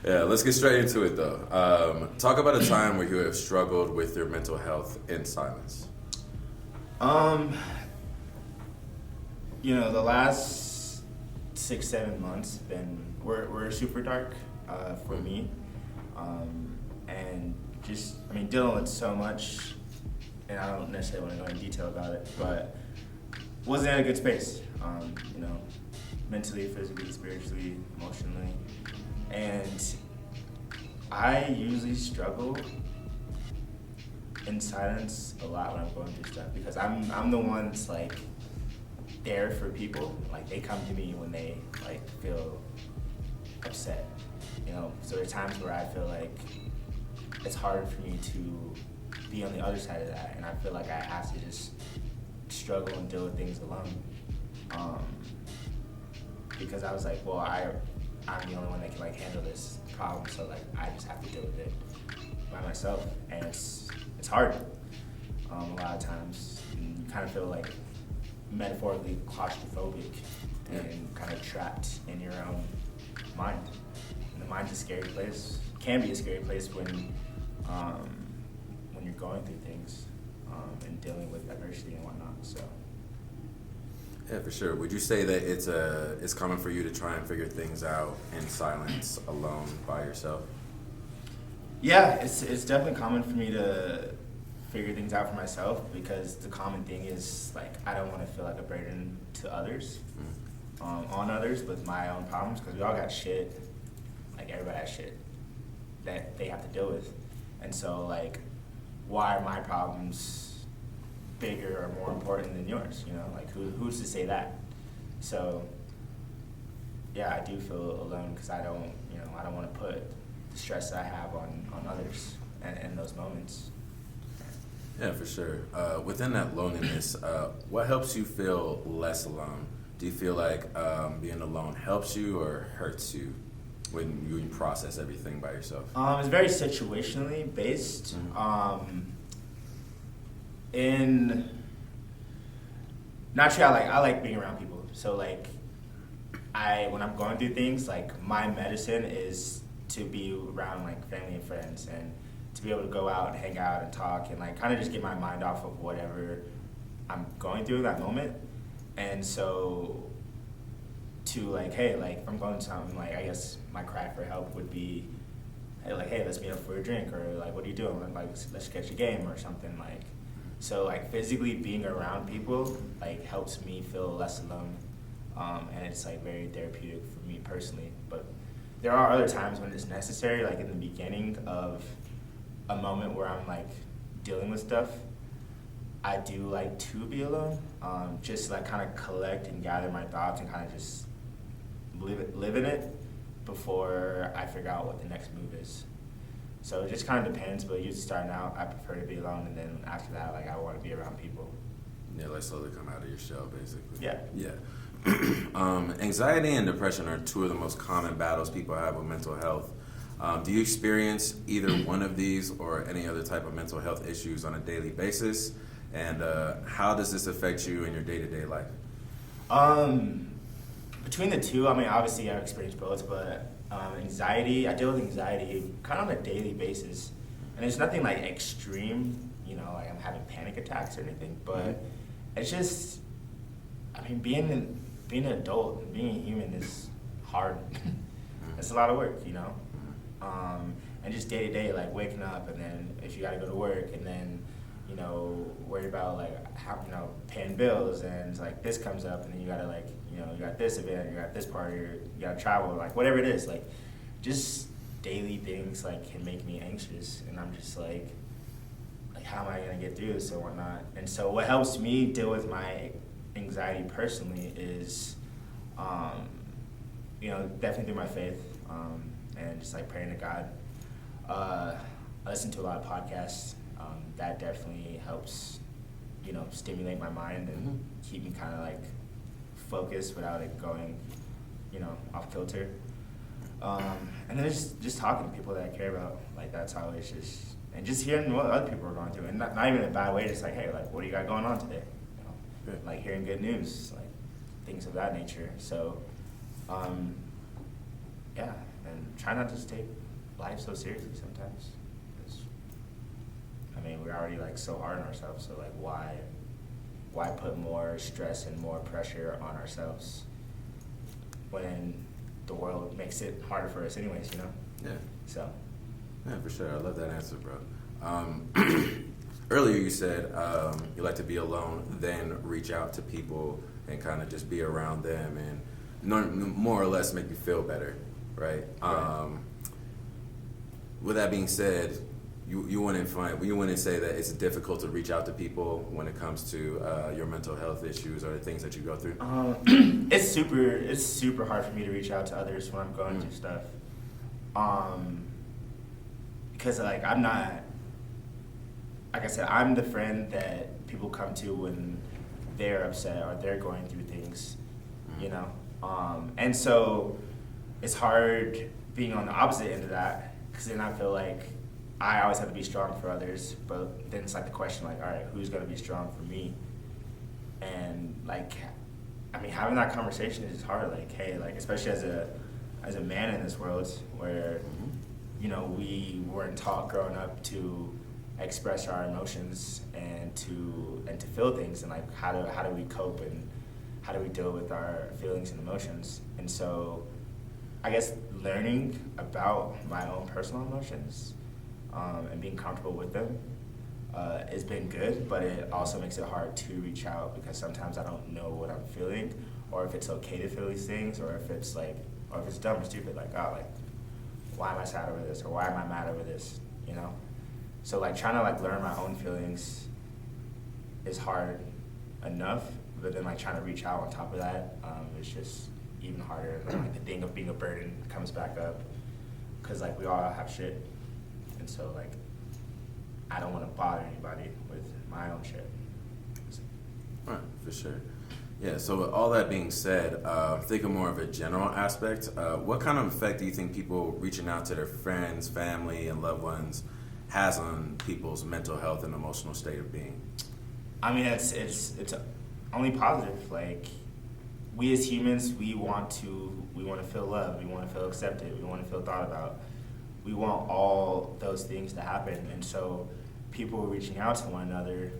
Yeah, let's get straight into it though. Talk about a time where you have struggled with your mental health in silence. The last 6-7 months were super dark for me, and just dealing with so much, and I don't necessarily want to go into detail about it, but wasn't in a good space, mentally, physically, spiritually, emotionally, and I usually struggle in silence a lot when I'm going through stuff because I'm the one that's like there for people. Like they come to me when they like feel upset, So there's times where I feel like it's hard for me to be on the other side of that, and I feel like I have to just struggle and deal with things alone. Because I was like, well, I'm the only one that can like handle this problem, so like I just have to deal with it by myself, and it's hard a lot of times. And you kind of feel like metaphorically claustrophobic and kind of trapped in your own mind. And the mind's a scary place. Can be a scary place when you're going through things and dealing with adversity and whatnot. So. Yeah, for sure. Would you say that it's common for you to try and figure things out in silence, alone, by yourself? Yeah, it's definitely common for me to figure things out for myself because the common thing is like I don't want to feel like a burden to others, on others with my own problems, because we all got shit. Like everybody has shit that they have to deal with, and so like, why are my problems bigger or more important than yours? Like who's to say that? So yeah, I do feel alone because I don't want to put the stress that I have on others and in those moments. Yeah, for sure. Within that loneliness, what helps you feel less alone? Do you feel like being alone helps you or hurts you when you process everything by yourself? It's very situationally based. Naturally, I like being around people. So like, when I'm going through things, like my medicine is to be around like family and friends and to be able to go out and hang out and talk and like kind of just get my mind off of whatever I'm going through in that moment. And so to like, hey, like if I'm going to something, like I guess my cry for help would be, hey, let's meet up for a drink, or like, what are you doing? Like, let's catch a game or something like. So like physically being around people like helps me feel less alone, and it's like very therapeutic for me personally. But there are other times when it's necessary, like in the beginning of a moment where I'm like dealing with stuff, I do like to be alone, just like kind of collect and gather my thoughts and kind of just live in it before I figure out what the next move is. So it just kind of depends, but usually starting out, I prefer to be alone, and then after that, like I want to be around people. Yeah, like slowly come out of your shell, basically. Yeah. Yeah. Anxiety and depression are two of the most common battles people have with mental health. Do you experience either one of these or any other type of mental health issues on a daily basis? And how does this affect you in your day-to-day life? Between the two, obviously I've experienced both, but anxiety, I deal with anxiety kind of on a daily basis. And it's nothing like extreme, like I'm having panic attacks or anything, but it's just, being an adult and being a human is hard. It's a lot of work, and just day to day, like waking up, and then if you got to go to work, and then worry about like how paying bills, and like this comes up, and then you gotta like you got this event, you got this party, you gotta travel, like whatever it is, like just daily things like can make me anxious, and I'm just like how am I gonna get through this and whatnot. And so what helps me deal with my anxiety personally is definitely through my faith, and just like praying to God. I listen to a lot of podcasts. That definitely helps, stimulate my mind and keep me kind of like focused without it going, off kilter. And then just talking to people that I care about, like that's how it's just, and just hearing what other people are going through, and not even in a bad way, just like, hey, like what do you got going on today? Like hearing good news, like things of that nature. So, try not to just take life so seriously sometimes. 'Cause, I mean, we're already like so hard on ourselves, so like why put more stress and more pressure on ourselves when the world makes it harder for us anyways, you know? Yeah. So. Yeah, for sure. I love that answer, bro. Earlier you said you like to be alone, then reach out to people and kind of just be around them and more or less make you feel better, right? Right. With that being said, you wouldn't say that it's difficult to reach out to people when it comes to your mental health issues or the things that you go through? It's super hard for me to reach out to others when I'm going through stuff. Because like I'm not, like I said, I'm the friend that people come to when they're upset or they're going through things, you know? And so it's hard being on the opposite end of that, because then I feel like I always have to be strong for others, but then it's like the question, like, all right, who's gonna be strong for me? And like, I mean, having that conversation is hard. Like, hey, like especially as a man in this world, where you know we weren't taught growing up to express our emotions and to feel things, and like how do we cope and how do we deal with our feelings and emotions? And so, I guess learning about my own personal emotions and being comfortable with them has been good, but it also makes it hard to reach out because sometimes I don't know what I'm feeling, or if it's okay to feel these things, or if it's like, or if it's dumb or stupid, like, oh, like, why am I sad over this, or why am I mad over this, you know? So like trying to like learn my own feelings is hard enough, but then like trying to reach out on top of that is just even harder. And like the thing of being a burden comes back up, because like we all have shit, and so like I don't want to bother anybody with my own shit. Right, for sure. Yeah, so with all that being said, thinking more of a general aspect, what kind of effect do you think people reaching out to their friends, family, and loved ones has on people's mental health and emotional state of being? I mean, it's only positive. Like, we as humans, we want to feel loved, we want to feel accepted, we want to feel thought about. We want all those things to happen, and so people reaching out to one another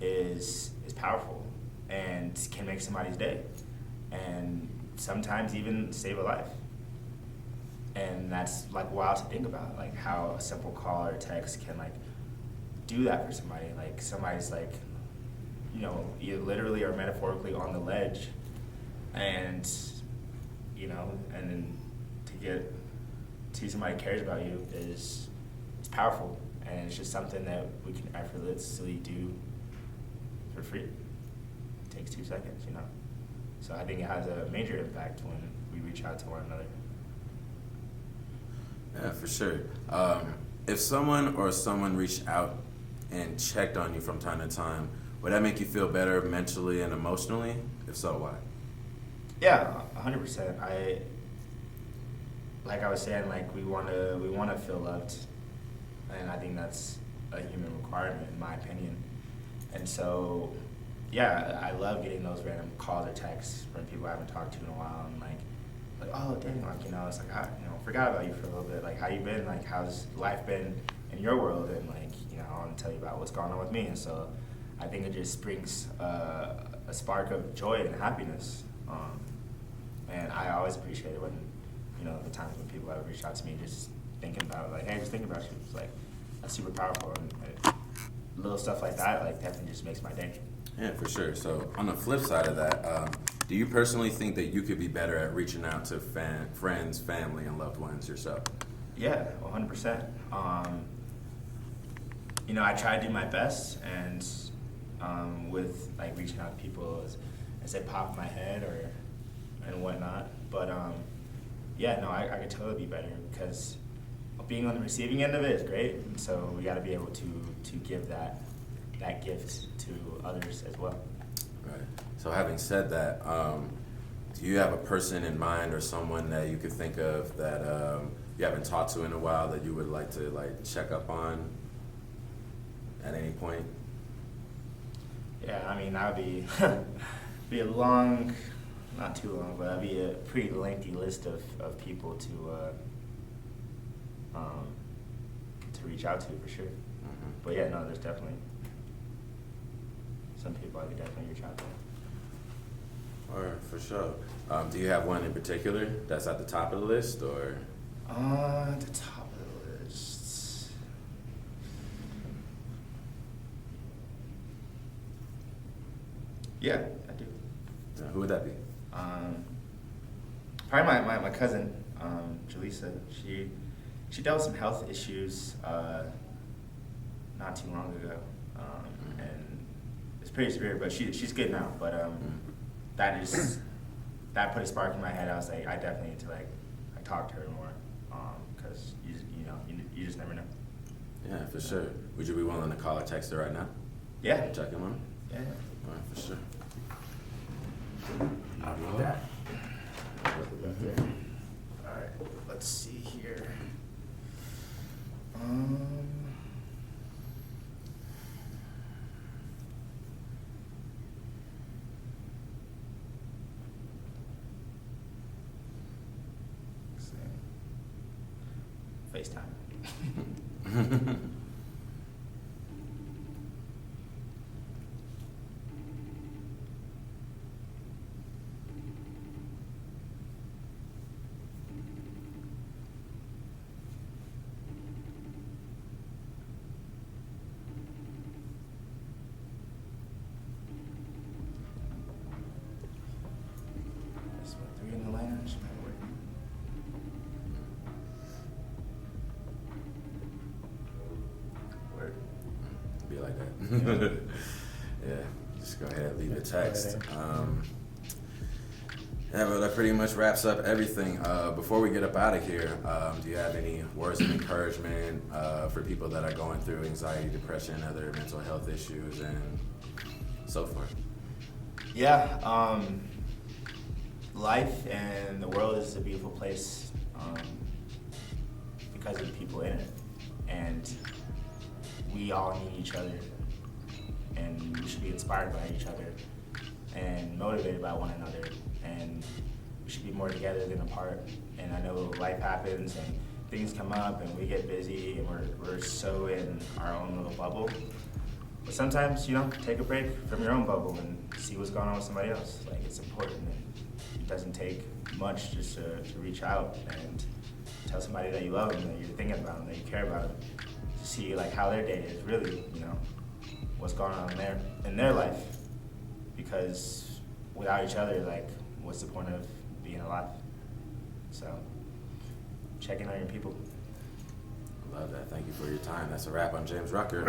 is powerful and can make somebody's day, and sometimes even save a life. And that's like wild to think about, like how a simple call or text can like do that for somebody. Like somebody's like, you know, you literally or metaphorically on the ledge, and you know, and then to see somebody cares about you is powerful, and it's just something that we can effortlessly do for free. It takes 2 seconds, you know. So I think it has a major impact when we reach out to one another. Yeah, for sure. If someone reached out and checked on you from time to time, would that make you feel better mentally and emotionally? If so, why? Yeah, 100%. Like I was saying, like we want to feel loved, and I think that's a human requirement, in my opinion. And so, yeah, I love getting those random calls or texts from people I haven't talked to in a while, and like, oh dang, like, you know, it's like, I, you know, forgot about you for a little bit. Like, how you been? Like, how's life been in your world? And like, you know, I want to tell you about what's going on with me. And so, I think it just brings a spark of joy and happiness. And I always appreciate it when, you know, the times when people have reached out to me, just thinking about, like, hey, just thinking about you. It's like, that's super powerful. And little stuff like that, like, definitely just makes my day. Yeah, for sure. So on the flip side of that, do you personally think that you could be better at reaching out to friends, family, and loved ones yourself? Yeah, 100%. You know, I try to do my best, and with like reaching out to people as they pop in my head and whatnot. But yeah, no, I could totally be better, because being on the receiving end of it is great, and so we got to be able to give that gift to others as well. Right. So having said that, do you have a person in mind or someone that you could think of that you haven't talked to in a while that you would like to like check up on at any point? Yeah, I mean, that would be a long, not too long, but that'd be a pretty lengthy list of people to reach out to for sure. But yeah, no, there's definitely some people I could definitely reach out to. Or for sure. Do you have one in particular that's at the top of the list, or? At the top of the list. Yeah, I do. Who would that be? Probably my cousin, Jaleesa. She dealt with some health issues not too long ago, and it's pretty severe. But she's good now. But that put a spark in my head. I was like, I definitely need to like talk to her more, because you just never know. Yeah, for sure. Would you be willing to call or text her right now? Yeah. Check in on her? Yeah. All right, for sure. I'll do that. All right. Let's see here. FaceTime. That's what, 3 in the lounge. Word. Be like that. Yeah, just go ahead and leave a text. Yeah, but that pretty much wraps up everything. Before we get up out of here, do you have any words of encouragement for people that are going through anxiety, depression, other mental health issues, and so forth? Yeah, life and the world is a beautiful place because of the people in it, and we all need each other, and we should be inspired by each other and motivated by one another, and we should be more together than apart. And I know life happens and things come up and we get busy and we're so in our own little bubble. But sometimes, take a break from your own bubble and see what's going on with somebody else. Like, it's important, and it doesn't take much just to reach out and tell somebody that you love them, that you're thinking about them, that you care about them, to see like how their day is really, what's going on in their life. Because without each other, like, what's the point of being alive? So, check in on your people. Love that. Thank you for your time. That's a wrap on James Rucker.